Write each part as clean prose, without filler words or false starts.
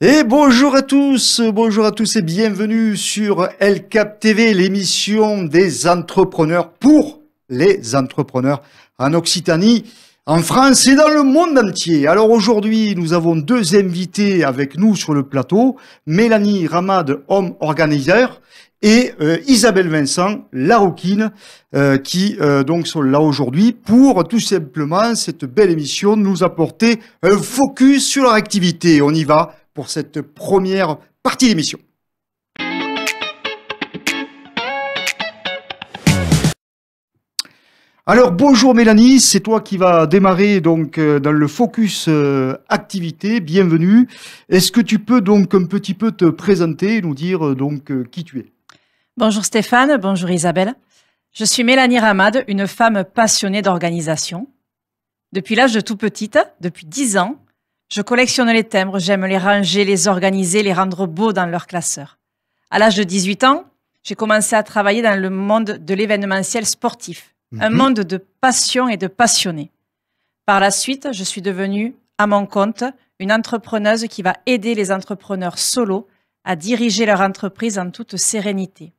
Et bonjour à tous et bienvenue sur El Cap TV, l'émission des entrepreneurs pour les entrepreneurs en Occitanie, en France et dans le monde entier. Alors aujourd'hui, nous avons deux invités avec nous sur le plateau, Mélanie Ramad, Home Organizer, et Isabelle Vincent, la rouquine, qui donc sont là aujourd'hui pour tout simplement cette belle émission nous apporter un focus sur leur activité. On y va pour cette première partie d'émission. Alors bonjour Mélanie, c'est toi qui vas démarrer donc dans le focus activité. Bienvenue. Est-ce que tu peux donc un petit peu te présenter et nous dire donc qui tu es? Bonjour Stéphane, bonjour Isabelle. Je suis Mélanie Ramad, une femme passionnée d'organisation. Depuis l'âge de tout petite, depuis 10 ans, je collectionne les timbres, j'aime les ranger, les organiser, les rendre beaux dans leur classeur. À l'âge de 18 ans, j'ai commencé à travailler dans le monde de l'événementiel sportif, un monde de passion et de passionnés. Par la suite, je suis devenue, à mon compte, une entrepreneuse qui va aider les entrepreneurs solos à diriger leur entreprise en toute sérénité.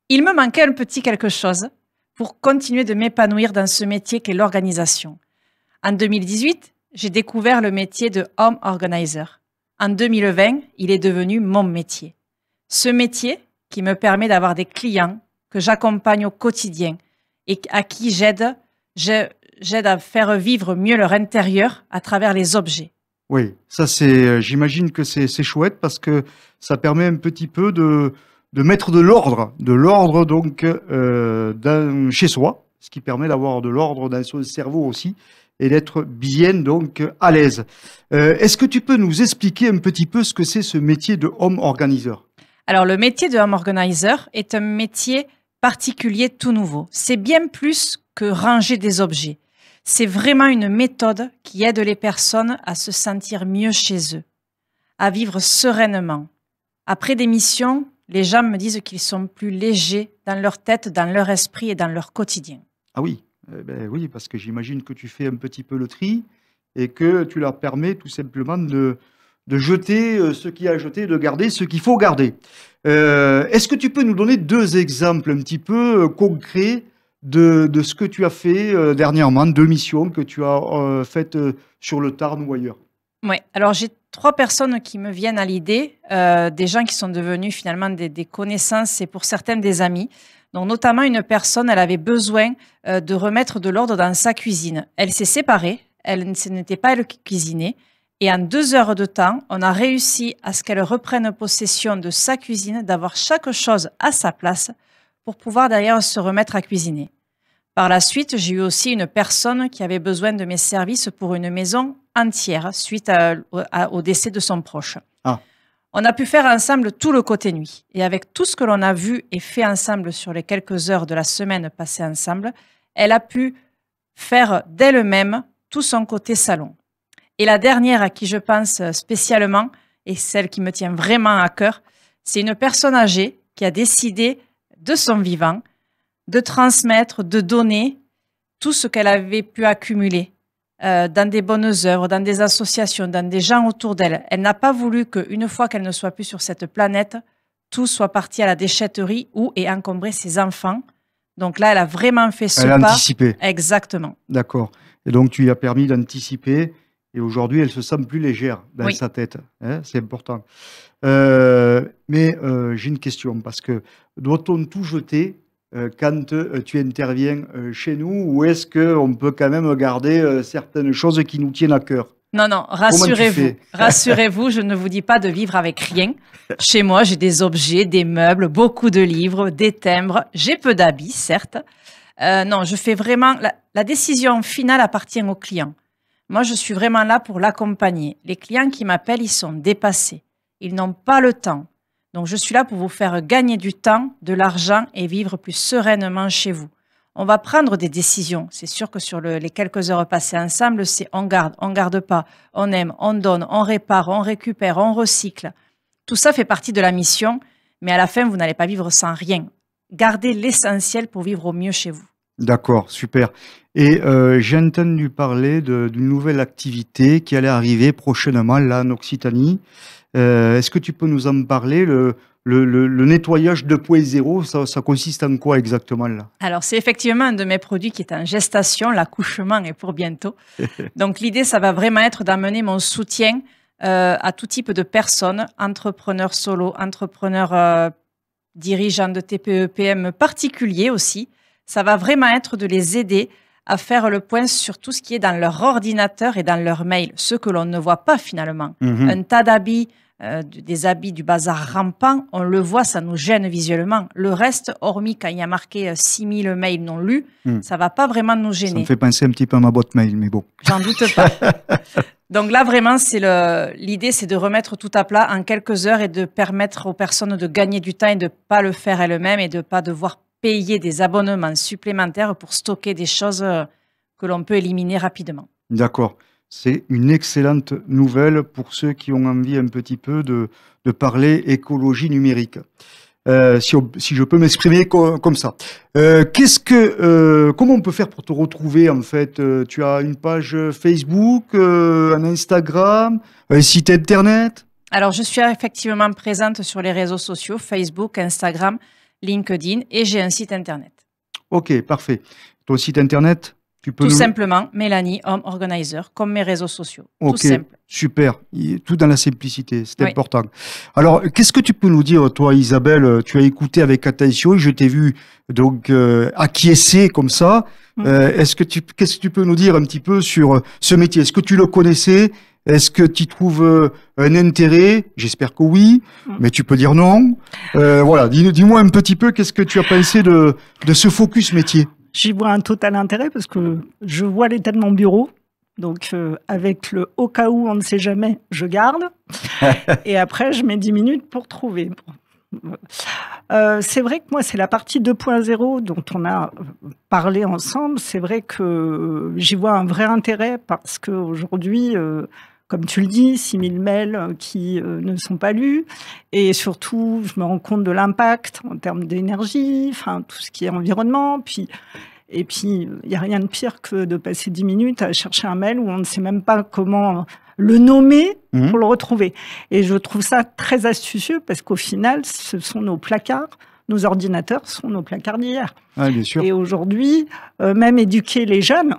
Il me manquait un petit quelque chose pour continuer de m'épanouir dans ce métier qu'est l'organisation. En 2018, j'ai découvert le métier de Home Organizer. En 2020, il est devenu mon métier. Ce métier qui me permet d'avoir des clients que j'accompagne au quotidien et à qui j'aide à faire vivre mieux leur intérieur à travers les objets. Oui, ça c'est, j'imagine que c'est chouette parce que ça permet un petit peu de mettre de l'ordre donc chez soi, ce qui permet d'avoir de l'ordre dans son cerveau aussi et d'être bien donc à l'aise. Est-ce que tu peux nous expliquer un petit peu ce que c'est ce métier de Home Organizer? Alors le métier de Home Organizer est un métier particulier tout nouveau. C'est bien plus que ranger des objets. C'est vraiment une méthode qui aide les personnes à se sentir mieux chez eux, à vivre sereinement. Après des missions, les gens me disent qu'ils sont plus légers dans leur tête, dans leur esprit et dans leur quotidien. Ah oui, oui, parce que j'imagine que tu fais un petit peu le tri et que tu leur permets tout simplement de jeter ce qu'il y a à jeter, de garder ce qu'il faut garder. Est-ce que tu peux nous donner deux exemples un petit peu concrets de ce que tu as fait dernièrement, deux missions que tu as faites sur le Tarn ou ailleurs? Oui, alors j'ai 3 personnes qui me viennent à l'idée, des gens qui sont devenus finalement des connaissances et pour certaines des amis. Donc notamment une personne, elle avait besoin de remettre de l'ordre dans sa cuisine. Elle s'est séparée, ce n'était pas elle qui cuisinait. Et en 2 heures de temps, on a réussi à ce qu'elle reprenne possession de sa cuisine, d'avoir chaque chose à sa place pour pouvoir d'ailleurs se remettre à cuisiner. Par la suite, j'ai eu aussi une personne qui avait besoin de mes services pour une maison entière suite au décès de son proche. Ah. On a pu faire ensemble tout le côté nuit. Et avec tout ce que l'on a vu et fait ensemble sur les quelques heures de la semaine passées ensemble, elle a pu faire d'elle-même tout son côté salon. Et la dernière à qui je pense spécialement, et celle qui me tient vraiment à cœur, c'est une personne âgée qui a décidé de son vivant de transmettre, de donner tout ce qu'elle avait pu accumuler dans des bonnes œuvres, dans des associations, dans des gens autour d'elle. Elle n'a pas voulu qu'une fois qu'elle ne soit plus sur cette planète, tout soit parti à la déchetterie ou ait encombré ses enfants. Donc là, elle a vraiment fait ce pas. Elle a anticipé. Exactement. D'accord. Et donc, tu lui as permis d'anticiper et aujourd'hui, elle se sent plus légère dans sa tête. Hein, c'est important. Mais j'ai une question parce que doit-on tout jeter quand tu interviens chez nous ou est-ce qu'on peut quand même garder certaines choses qui nous tiennent à cœur? Non, non, rassurez-vous. Rassurez-vous, je ne vous dis pas de vivre avec rien. Chez moi, j'ai des objets, des meubles, beaucoup de livres, des timbres. J'ai peu d'habits, certes. Non, je fais vraiment... La décision finale appartient au client. Moi, je suis vraiment là pour l'accompagner. Les clients qui m'appellent, ils sont dépassés. Ils n'ont pas le temps. Donc, je suis là pour vous faire gagner du temps, de l'argent et vivre plus sereinement chez vous. On va prendre des décisions. C'est sûr que sur les quelques heures passées ensemble, c'est on garde pas, on aime, on donne, on répare, on récupère, on recycle. Tout ça fait partie de la mission, mais à la fin, vous n'allez pas vivre sans rien. Gardez l'essentiel pour vivre au mieux chez vous. D'accord, super. Et j'ai entendu parler d'une nouvelle activité qui allait arriver prochainement là en Occitanie. Est-ce que tu peux nous en parler? Le nettoyage 2.0, ça consiste en quoi exactement là? Alors, c'est effectivement un de mes produits qui est en gestation. L'accouchement est pour bientôt. Donc, l'idée, ça va vraiment être d'amener mon soutien à tout type de personnes, entrepreneurs solo, entrepreneurs dirigeants de TPE, PME particuliers aussi. Ça va vraiment être de les aider à faire le point sur tout ce qui est dans leur ordinateur et dans leur mail, ce que l'on ne voit pas finalement. Mhm. Un tas d'habits, des habits du bazar rampant, on le voit, ça nous gêne visuellement. Le reste, hormis quand il y a marqué 6000 mails non lus, ça va pas vraiment nous Ça me gêner. fait penser un petit peu à ma boîte mail, mais bon. J'en doute pas. Donc là, vraiment, l'idée, c'est de remettre tout à plat en quelques heures et de permettre aux personnes de gagner du temps et de ne pas le faire elles-mêmes et de ne pas devoir payer des abonnements supplémentaires pour stocker des choses que l'on peut éliminer rapidement. D'accord. C'est une excellente nouvelle pour ceux qui ont envie un petit peu de parler écologie numérique. Si je peux m'exprimer comme ça. Comment on peut faire pour te retrouver en fait? Tu as une page Facebook, un Instagram, un site internet? Alors, je suis effectivement présente sur les réseaux sociaux, Facebook, Instagram, LinkedIn, et j'ai un site internet. Ok, parfait. Ton site internet, tu peux Tout simplement, Mélanie Home Organizer, comme mes réseaux sociaux. Ok, Tout simple. super. Tout dans la simplicité, c'est Oui. important. Alors, qu'est-ce que tu peux nous dire, toi, Isabelle? Tu as écouté avec attention, je t'ai vu donc acquiescer comme ça. Qu'est-ce que tu peux nous dire un petit peu sur ce métier? Est-ce que tu le connaissais? Est-ce que tu trouves un intérêt? J'espère que oui, mais tu peux dire non. Voilà, dis-moi un petit peu, qu'est-ce que tu as pensé de ce focus métier? J'y vois un total intérêt parce que je vois l'état de mon bureau. Donc, avec le au cas où on ne sait jamais, je garde. Et après, je mets 10 minutes pour trouver. C'est vrai que moi, c'est la partie 2.0 dont on a parlé ensemble. C'est vrai que j'y vois un vrai intérêt parce qu'aujourd'hui, comme tu le dis, 6000 mails qui ne sont pas lus. Et surtout, je me rends compte de l'impact en termes d'énergie, enfin, tout ce qui est environnement. Et puis, il n'y a rien de pire que de passer 10 minutes à chercher un mail où on ne sait même pas comment le nommer pour le retrouver. Et je trouve ça très astucieux parce qu'au final, ce sont nos placards, nos ordinateurs sont nos placards d'hier. Ah, bien sûr. Et aujourd'hui, même éduquer les jeunes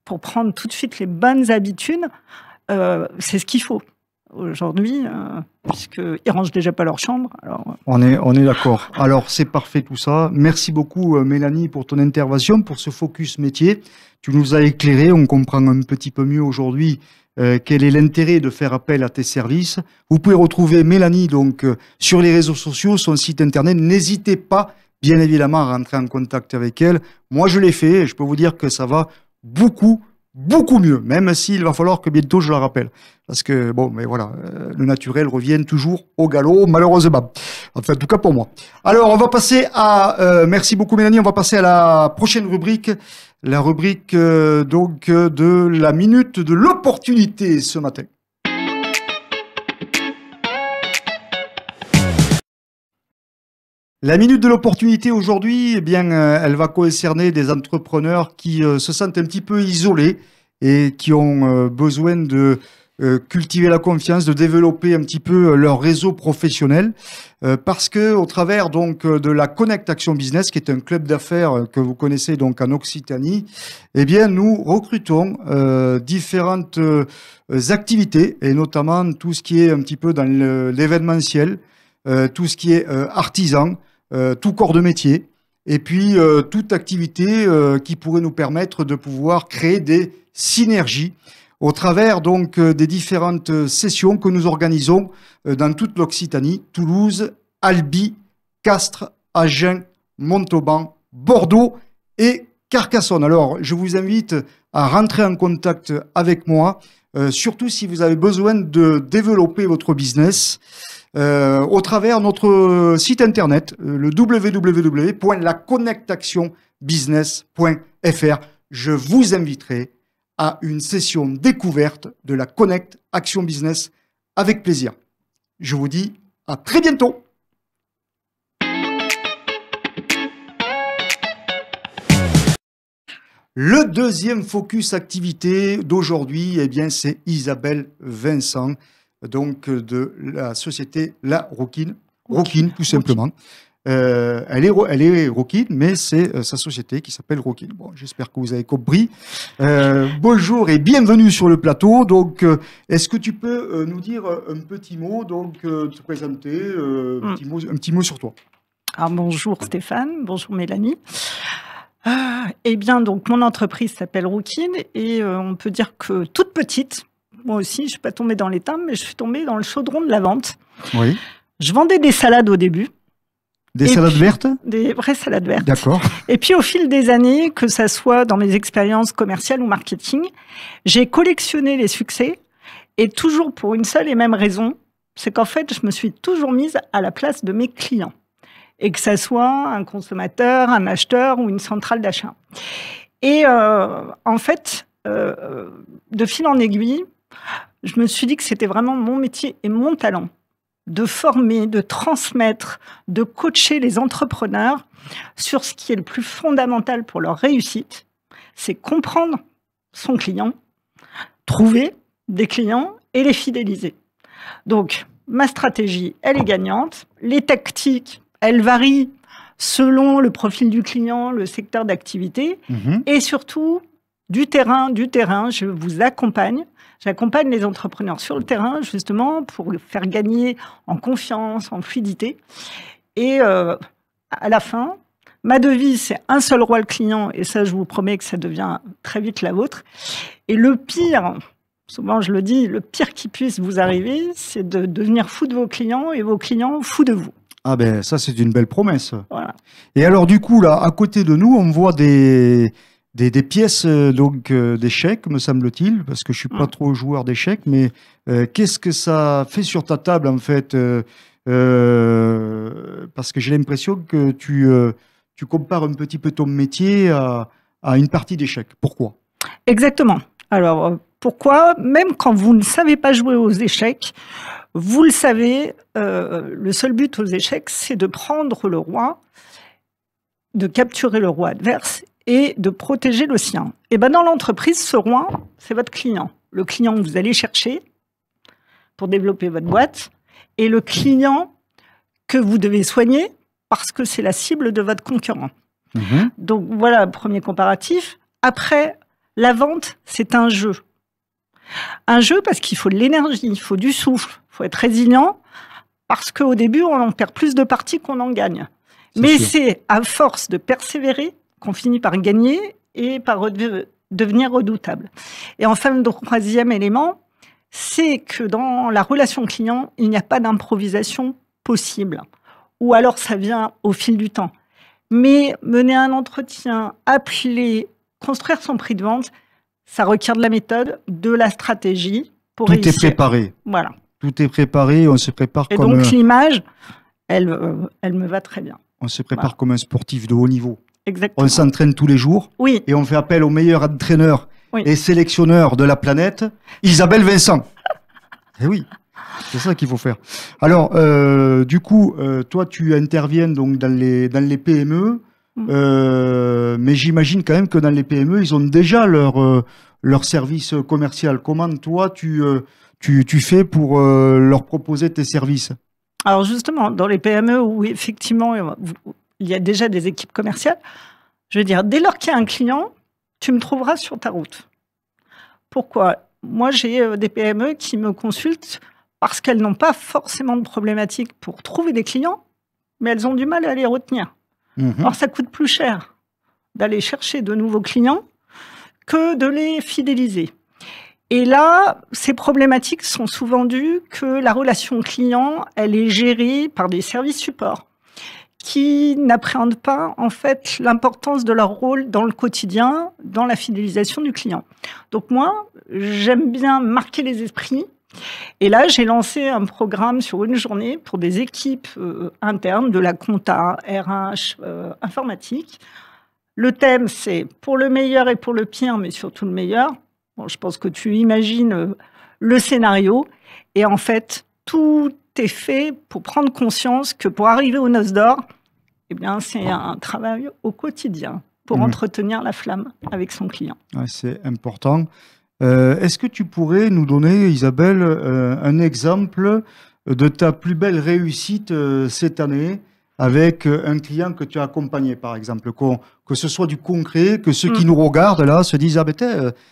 pour prendre tout de suite les bonnes habitudes, c'est ce qu'il faut. Aujourd'hui, puisqu'ils rangent déjà pas leur chambre. Alors... On est d'accord. Alors, c'est parfait tout ça. Merci beaucoup, Mélanie, pour ton intervention, pour ce focus métier. Tu nous as éclairé, on comprend un petit peu mieux aujourd'hui quel est l'intérêt de faire appel à tes services. Vous pouvez retrouver Mélanie donc sur les réseaux sociaux, son site internet. N'hésitez pas, bien évidemment, à rentrer en contact avec elle. Moi, je l'ai fait et je peux vous dire que ça va beaucoup mieux, même s'il va falloir que bientôt je la rappelle. Parce que, bon, mais voilà, le naturel revient toujours au galop, malheureusement. Enfin, en tout cas pour moi. Alors, on va passer à... merci beaucoup, Mélanie. On va passer à la prochaine rubrique. La rubrique, de la minute de l'opportunité ce matin. La minute de l'opportunité aujourd'hui, eh bien, elle va concerner des entrepreneurs qui se sentent un petit peu isolés et qui ont besoin de cultiver la confiance, de développer un petit peu leur réseau professionnel, parce que au travers donc de la Connect Action Business, qui est un club d'affaires que vous connaissez donc en Occitanie, eh bien, nous recrutons différentes activités et notamment tout ce qui est un petit peu dans l'événementiel, tout ce qui est artisan. Tout corps de métier, et puis toute activité qui pourrait nous permettre de pouvoir créer des synergies au travers donc des différentes sessions que nous organisons dans toute l'Occitanie, Toulouse, Albi, Castres, Agen, Montauban, Bordeaux et Carcassonne. Alors, je vous invite à rentrer en contact avec moi, surtout si vous avez besoin de développer votre business. Au travers notre site internet, le www.laconnectactionbusiness.fr. Je vous inviterai à une session découverte de la Connect Action Business avec plaisir. Je vous dis à très bientôt. Le deuxième focus activité d'aujourd'hui, eh bien, c'est Isabelle Vincent, donc de la société La Rouquine. Rouquine, tout simplement. Elle est Rouquine, mais c'est sa société qui s'appelle Rouquine. Bon, j'espère que vous avez compris. Bonjour et bienvenue sur le plateau. Donc, est-ce que tu peux nous dire un petit mot, donc te présenter, un petit mot sur toi? Alors, bonjour Stéphane, bonjour Mélanie. Eh bien, donc, mon entreprise s'appelle Rouquine et on peut dire que toute petite, moi aussi, je ne suis pas tombée dans l'étang, mais je suis tombée dans le chaudron de la vente. Oui. Je vendais des salades au début. Des salades vertes? Des vraies salades vertes. D'accord. Et puis, au fil des années, que ça soit dans mes expériences commerciales ou marketing, j'ai collectionné les succès et toujours pour une seule et même raison, c'est qu'en fait, je me suis toujours mise à la place de mes clients. Et que ça soit un consommateur, un acheteur ou une centrale d'achat. Et en fait, de fil en aiguille, je me suis dit que c'était vraiment mon métier et mon talent de former, de transmettre, de coacher les entrepreneurs sur ce qui est le plus fondamental pour leur réussite, c'est comprendre son client, trouver des clients et les fidéliser. Donc, ma stratégie, elle est gagnante. Les tactiques, elles varient selon le profil du client, le secteur d'activité et surtout du terrain. Je vous accompagne. J'accompagne les entrepreneurs sur le terrain justement pour faire gagner en confiance, en fluidité. Et à la fin, ma devise, c'est un seul roi le client et ça, je vous promets que ça devient très vite la vôtre. Et le pire, souvent je le dis, le pire qui puisse vous arriver, c'est de devenir fou de vos clients et vos clients fous de vous. Ah ben ça c'est une belle promesse. Voilà. Et alors du coup là à côté de nous on voit des pièces donc d'échecs me semble-t-il parce que je suis pas trop joueur d'échecs mais qu'est-ce que ça fait sur ta table en fait parce que j'ai l'impression que tu compares un petit peu ton métier à une partie d'échecs. Pourquoi? Exactement. Alors pourquoi? Même quand vous ne savez pas jouer aux échecs, vous le savez, le seul but aux échecs, c'est de prendre le roi, de capturer le roi adverse et de protéger le sien. Et ben dans l'entreprise, ce roi, c'est votre client. Le client que vous allez chercher pour développer votre boîte et le client que vous devez soigner parce que c'est la cible de votre concurrent. Donc voilà, premier comparatif. Après, la vente, c'est un jeu. Un jeu parce qu'il faut de l'énergie, il faut du souffle, il faut être résilient parce qu'au début, on en perd plus de parties qu'on en gagne. Mais c'est à force de persévérer qu'on finit par gagner et par devenir redoutable. Et enfin, le troisième élément, c'est que dans la relation client, il n'y a pas d'improvisation possible. Ou alors ça vient au fil du temps. Mais mener un entretien, appeler, construire son prix de vente, ça requiert de la méthode, de la stratégie pour réussir. Tout est préparé. Voilà. Tout est préparé, on se prépare et comme... Et donc l'image, elle me va très bien. On se prépare comme un sportif de haut niveau. Exactement. On s'entraîne tous les jours. Oui. Et on fait appel au meilleur entraîneur et sélectionneur de la planète, Isabelle Vincent. Eh oui, c'est ça qu'il faut faire. Alors, du coup, toi, tu interviens donc dans les PME. Mais j'imagine quand même que dans les PME, ils ont déjà leur service commercial. Comment toi, tu fais pour leur proposer tes services? Alors justement, dans les PME où effectivement, il y a déjà des équipes commerciales, je veux dire, dès lors qu'il y a un client, tu me trouveras sur ta route. Pourquoi? Moi, j'ai des PME qui me consultent parce qu'elles n'ont pas forcément de problématiques pour trouver des clients, mais elles ont du mal à les retenir. Alors, ça coûte plus cher d'aller chercher de nouveaux clients que de les fidéliser. Et là, ces problématiques sont souvent dues que la relation client, elle est gérée par des services supports qui n'appréhendent pas, en fait, l'importance de leur rôle dans le quotidien, dans la fidélisation du client. Donc moi, j'aime bien marquer les esprits. Et là, j'ai lancé un programme sur une journée pour des équipes internes de la compta, RH, informatique. Le thème, c'est pour le meilleur et pour le pire, mais surtout le meilleur. Bon, je pense que tu imagines le scénario. Et en fait, tout est fait pour prendre conscience que pour arriver aux noces d'or, eh bien, c'est un travail au quotidien. pour entretenir la flamme avec son client. Ouais, c'est important. Est-ce que tu pourrais nous donner, Isabelle, un exemple de ta plus belle réussite cette année avec un client que tu as accompagné, par exemple, que ce soit du concret, que ceux qui nous regardent là se disent « Ah ben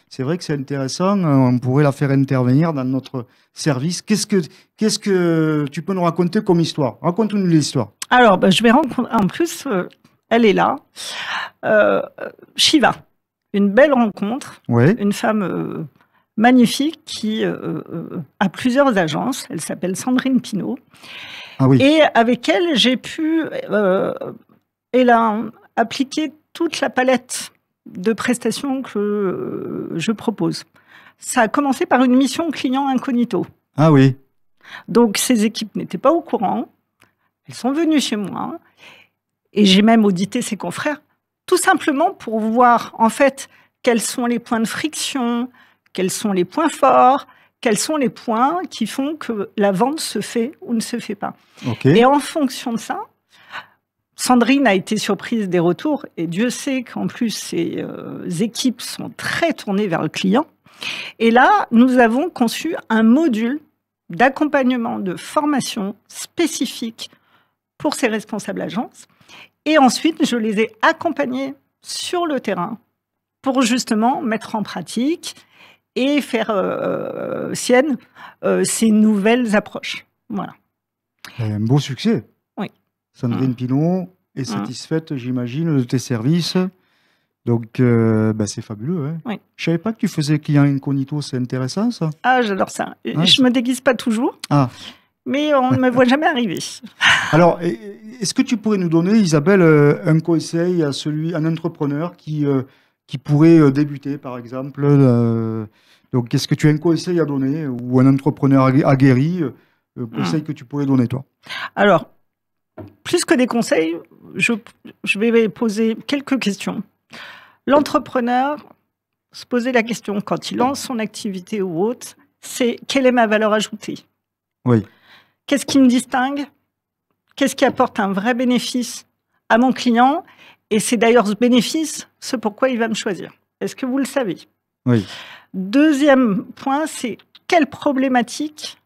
c'est vrai que c'est intéressant, on pourrait la faire intervenir dans notre service ». Qu'est-ce que tu peux nous raconter comme histoire? Raconte-nous l'histoire. Alors, je vais rencontrer, en plus, elle est là, Shiva. Une belle rencontre, une femme magnifique qui a plusieurs agences. Elle s'appelle Sandrine Pinault. Ah oui. Et avec elle, j'ai pu elle a appliqué toute la palette de prestations que je propose. Ça a commencé par une mission client incognito. Ah oui. Donc, ces équipes n'étaient pas au courant. Elles sont venues chez moi. Et j'ai même audité ses confrères, tout simplement pour voir, en fait, quels sont les points de friction, quels sont les points forts, quels sont les points qui font que la vente se fait ou ne se fait pas. Okay. Et en fonction de ça, Sandrine a été surprise des retours, et Dieu sait qu'en plus, ces équipes sont très tournées vers le client. Et là, nous avons conçu un module d'accompagnement, de formation spécifique pour ces responsables agences. Et ensuite, je les ai accompagnés sur le terrain pour justement mettre en pratique et faire sienne ces nouvelles approches. Voilà. Un beau succès. Oui. Sandrine Pinault est satisfaite, j'imagine, de tes services. Donc, c'est fabuleux. Hein. Oui. Je ne savais pas que tu faisais client incognito, c'est intéressant ça. Ah, j'adore ça. Je ne me déguise pas toujours. Ah. Mais on ne me voit jamais arriver. Alors, est-ce que tu pourrais nous donner, Isabelle, un conseil à un entrepreneur qui pourrait débuter, par exemple donc, est-ce que tu as un conseil à donner ou un entrepreneur aguerri, conseil que tu pourrais donner, toi? Alors, plus que des conseils, je vais poser quelques questions. L'entrepreneur, se poser la question quand il lance son activité ou autre, c'est quelle est ma valeur ajoutée? Oui. Qu'est-ce qui me distingue? Qu'est-ce qui apporte un vrai bénéfice à mon client? Et c'est d'ailleurs ce bénéfice, ce pourquoi il va me choisir. Est-ce que vous le savez? Oui. Deuxième point, c'est quelle problématique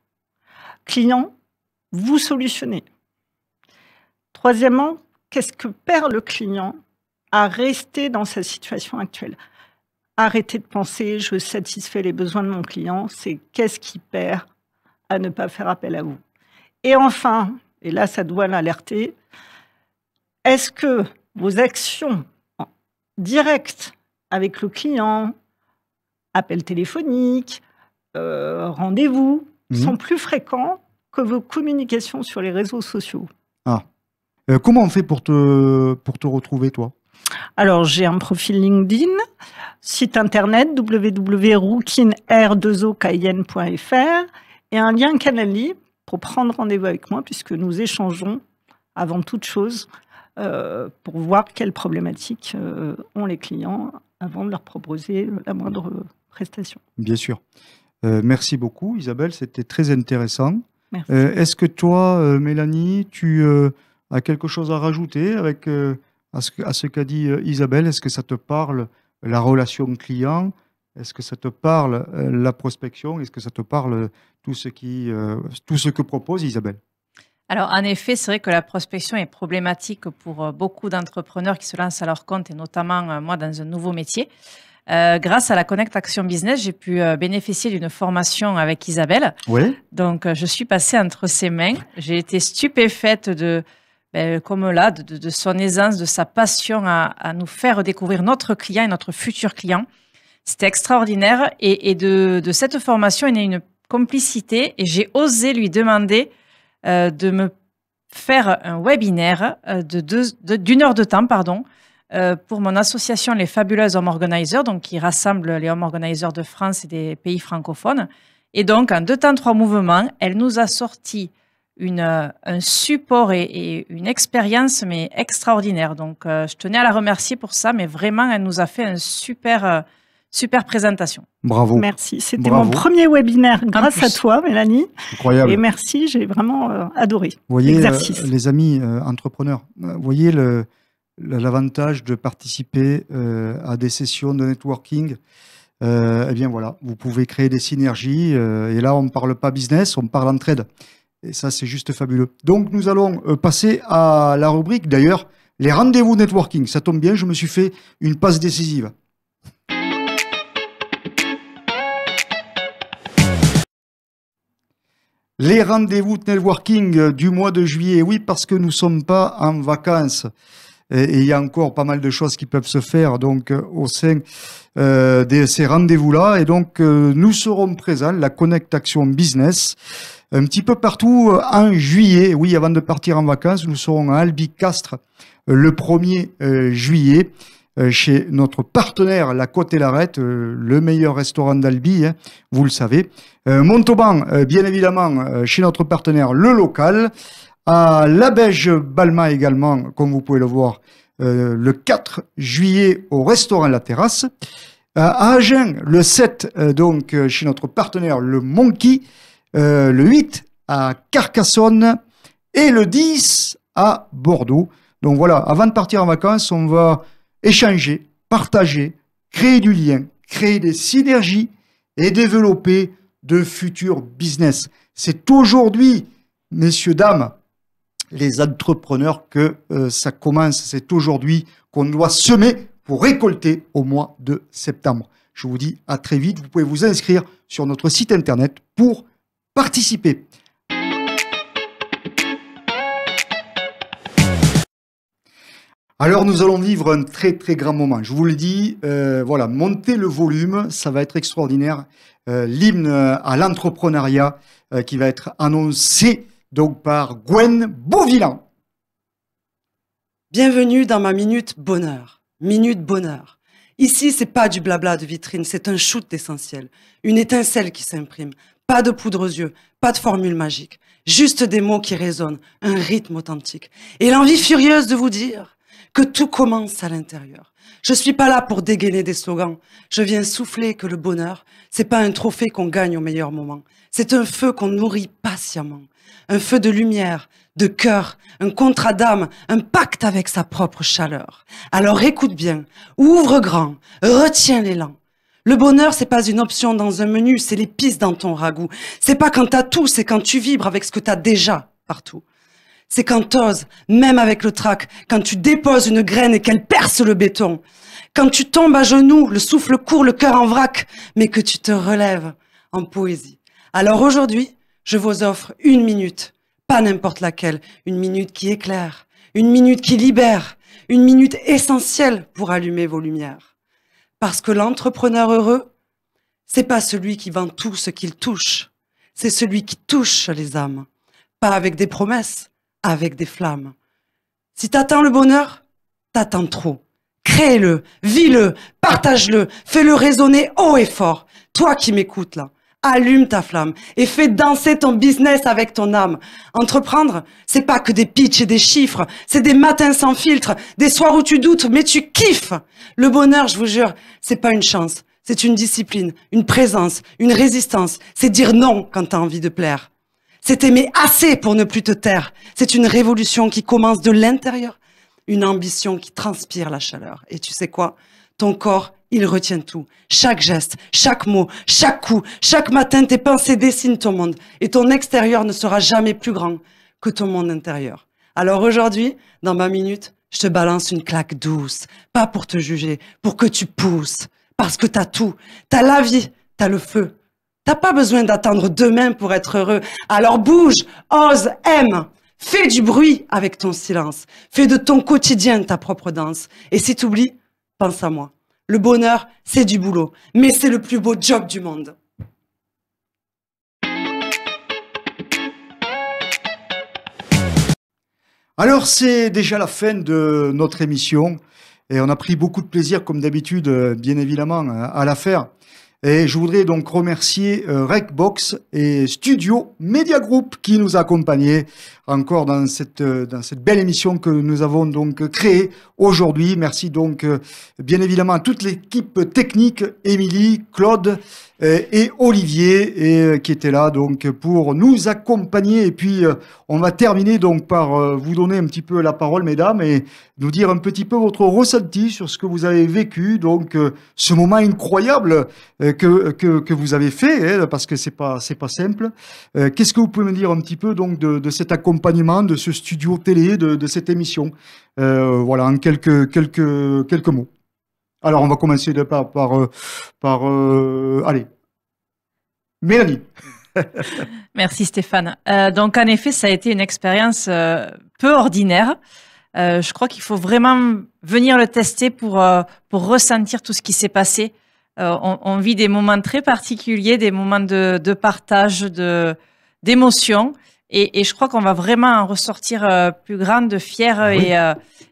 client vous solutionnez? Troisièmement, qu'est-ce que perd le client à rester dans sa situation actuelle? Arrêtez de penser, je satisfais les besoins de mon client, c'est qu'est-ce qui perd à ne pas faire appel à vous? Et enfin, et là ça doit l'alerter, est-ce que vos actions directes avec le client, appels téléphoniques, rendez-vous, sont plus fréquents que vos communications sur les réseaux sociaux? Ah. Comment on fait pour te retrouver, toi? Alors, j'ai un profil LinkedIn, site internet www.rookin.fr et un lien Canali pour prendre rendez-vous avec moi, puisque nous échangeons avant toute chose pour voir quelles problématiques ont les clients avant de leur proposer la moindre prestation. Bien sûr. Merci beaucoup, Isabelle, c'était très intéressant. Merci. Est-ce que toi, Mélanie, tu as quelque chose à rajouter à ce qu'a dit Isabelle? Est-ce que ça te parle, la relation client? Est-ce que ça te parle, la prospection? Est-ce que ça te parle tout ce que propose Isabelle? Alors, en effet, c'est vrai que la prospection est problématique pour beaucoup d'entrepreneurs qui se lancent à leur compte, et notamment moi dans un nouveau métier. Grâce à la Connect Action Business, j'ai pu bénéficier d'une formation avec Isabelle. Oui. Donc, je suis passée entre ses mains. J'ai été stupéfaite comme là, de son aisance, de sa passion à nous faire découvrir notre client et notre futur client. C'était extraordinaire. Et de cette formation est née une complicité. Et j'ai osé lui demander de me faire un webinaire d'une heure de temps, pour mon association Les Fabuleuses Home Organizers, donc qui rassemble les home organizers de France et des pays francophones. Et donc, en 2 temps, 3 mouvements, elle nous a sorti un support et une expérience mais extraordinaire. Donc, je tenais à la remercier pour ça, mais vraiment, elle nous a fait une super présentation. Bravo. Merci. C'était mon premier webinaire grâce à toi, Mélanie. Incroyable. Et merci, j'ai vraiment adoré vous voyez, l'exercice. Les amis entrepreneurs, vous voyez l'avantage de participer à des sessions de networking. Eh bien voilà, vous pouvez créer des synergies. Et là, on ne parle pas business, on parle entraide. Et ça, c'est juste fabuleux. Donc, nous allons passer à la rubrique, d'ailleurs, les rendez-vous networking. Ça tombe bien, je me suis fait une passe décisive. Les rendez-vous networking du mois de juillet. Oui, parce que nous ne sommes pas en vacances. Et il y a encore pas mal de choses qui peuvent se faire donc au sein de ces rendez-vous-là. Et donc, nous serons présents, la Connect Action Business, un petit peu partout en juillet. Oui, avant de partir en vacances, nous serons à Albi-Castres le 1er juillet chez notre partenaire La Côte et l'Arête, le meilleur restaurant d'Albi, hein, vous le savez. Montauban, bien évidemment, chez notre partenaire Le Local. À La Beige-Balma également, comme vous pouvez le voir, le 4 juillet au restaurant La Terrasse. À Agen, le 7, donc chez notre partenaire Le Monkey. Le 8 à Carcassonne et le 10 à Bordeaux. Donc voilà, avant de partir en vacances, on va échanger, partager, créer du lien, créer des synergies et développer de futurs business. C'est aujourd'hui, messieurs, dames, les entrepreneurs que ça commence. C'est aujourd'hui qu'on doit semer pour récolter au mois de septembre. Je vous dis à très vite. Vous pouvez vous inscrire sur notre site internet pour participer. Alors nous allons vivre un très très grand moment. Je vous le dis, voilà, montez le volume, ça va être extraordinaire. L'hymne à l'entrepreneuriat qui va être annoncé donc par Gwen Beauvillain. Bienvenue dans ma minute bonheur. Minute bonheur. Ici, c'est pas du blabla de vitrine, c'est un shoot d'essentiel. Une étincelle qui s'imprime. Pas de poudre aux yeux, pas de formule magique. Juste des mots qui résonnent, un rythme authentique. Et l'envie furieuse de vous dire que tout commence à l'intérieur. Je suis pas là pour dégainer des slogans. Je viens souffler que le bonheur, c'est pas un trophée qu'on gagne au meilleur moment. C'est un feu qu'on nourrit patiemment. Un feu de lumière, de cœur, un contrat d'âme, un pacte avec sa propre chaleur. Alors écoute bien, ouvre grand, retiens l'élan. Le bonheur, c'est pas une option dans un menu, c'est l'épice dans ton ragoût. C'est pas quand t'as tout, c'est quand tu vibres avec ce que t'as déjà partout. C'est quand t'oses, même avec le trac, quand tu déposes une graine et qu'elle perce le béton. Quand tu tombes à genoux, le souffle court, le cœur en vrac, mais que tu te relèves en poésie. Alors aujourd'hui, je vous offre une minute, pas n'importe laquelle, une minute qui éclaire, une minute qui libère, une minute essentielle pour allumer vos lumières. Parce que l'entrepreneur heureux, c'est pas celui qui vend tout ce qu'il touche, c'est celui qui touche les âmes. Pas avec des promesses, avec des flammes. Si t'attends le bonheur, t'attends trop. Crée-le, vis-le, partage-le, fais-le résonner haut et fort. Toi qui m'écoutes là, allume ta flamme et fais danser ton business avec ton âme. Entreprendre, c'est pas que des pitchs et des chiffres, c'est des matins sans filtre, des soirs où tu doutes, mais tu kiffes. Le bonheur, je vous jure, c'est pas une chance, c'est une discipline, une présence, une résistance. C'est dire non quand t'as envie de plaire. C'est aimer assez pour ne plus te taire. C'est une révolution qui commence de l'intérieur, une ambition qui transpire la chaleur. Et tu sais quoi? Ton corps, il retient tout. Chaque geste, chaque mot, chaque coup, chaque matin, tes pensées dessinent ton monde. Et ton extérieur ne sera jamais plus grand que ton monde intérieur. Alors aujourd'hui, dans ma minute, je te balance une claque douce. Pas pour te juger, pour que tu pousses. Parce que t'as tout. T'as la vie, t'as le feu. T'as pas besoin d'attendre demain pour être heureux. Alors bouge, ose, aime. Fais du bruit avec ton silence. Fais de ton quotidien ta propre danse. Et si t'oublies, pense à moi. Le bonheur, c'est du boulot, mais c'est le plus beau job du monde. Alors, c'est déjà la fin de notre émission et on a pris beaucoup de plaisir, comme d'habitude, bien évidemment, à la faire. Et je voudrais donc remercier Recbox et Studio Media Group qui nous a accompagnés encore dans cette belle émission que nous avons donc créée aujourd'hui. Merci donc bien évidemment à toute l'équipe technique, Émilie, Claude et Olivier, qui étaient là donc pour nous accompagner. Et puis on va terminer donc par vous donner un petit peu la parole, mesdames, et nous dire un petit peu votre ressenti sur ce que vous avez vécu, donc ce moment incroyable que vous avez fait, hein, parce que c'est pas simple. Qu'est-ce que vous pouvez me dire un petit peu donc de cet accompagnement, de ce studio télé, de cette émission, voilà, en quelques mots. Alors on va commencer par allez, Mélanie. Merci Stéphane. Donc en effet, ça a été une expérience peu ordinaire. Je crois qu'il faut vraiment venir le tester pour ressentir tout ce qui s'est passé. On vit des moments très particuliers, des moments de partage, d'émotion. Et je crois qu'on va vraiment en ressortir plus grande, fière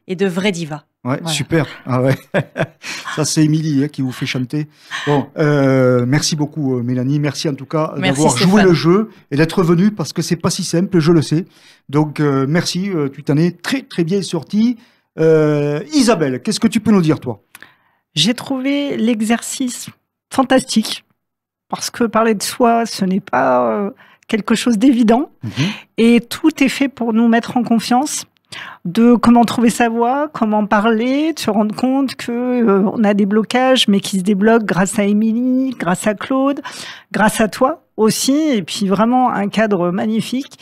et de vraie diva. Ouais, Voilà. Super. Ah ouais. Ça, c'est Émilie qui vous fait chanter. Bon, merci beaucoup, Mélanie. Merci en tout cas d'avoir joué le jeu et d'être venue parce que c'est pas si simple, je le sais. Donc, merci. Tu t'en es très, très bien sortie. Isabelle, qu'est-ce que tu peux nous dire, toi? J'ai trouvé l'exercice fantastique parce que parler de soi, ce n'est pas quelque chose d'évident et tout est fait pour nous mettre en confiance de comment trouver sa voix, comment parler, de se rendre compte que on a des blocages mais qui se débloquent grâce à Émilie, grâce à Claude, grâce à toi aussi, et puis vraiment un cadre magnifique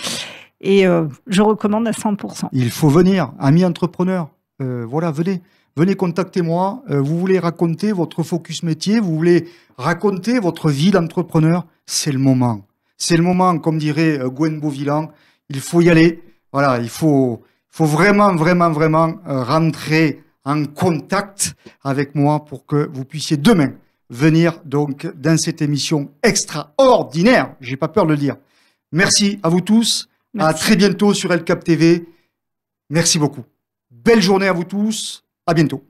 et je recommande à 100%. Il faut venir, amis entrepreneurs, voilà, venez contacter moi, vous voulez raconter votre focus métier, vous voulez raconter votre vie d'entrepreneur, c'est le moment. C'est le moment, comme dirait Gwen Beauvillan, il faut y aller, voilà, il faut vraiment rentrer en contact avec moi pour que vous puissiez demain venir donc dans cette émission extraordinaire. J'ai pas peur de le dire. Merci à vous tous. Merci. À très bientôt sur El Cap TV. Merci beaucoup. Belle journée à vous tous. À bientôt.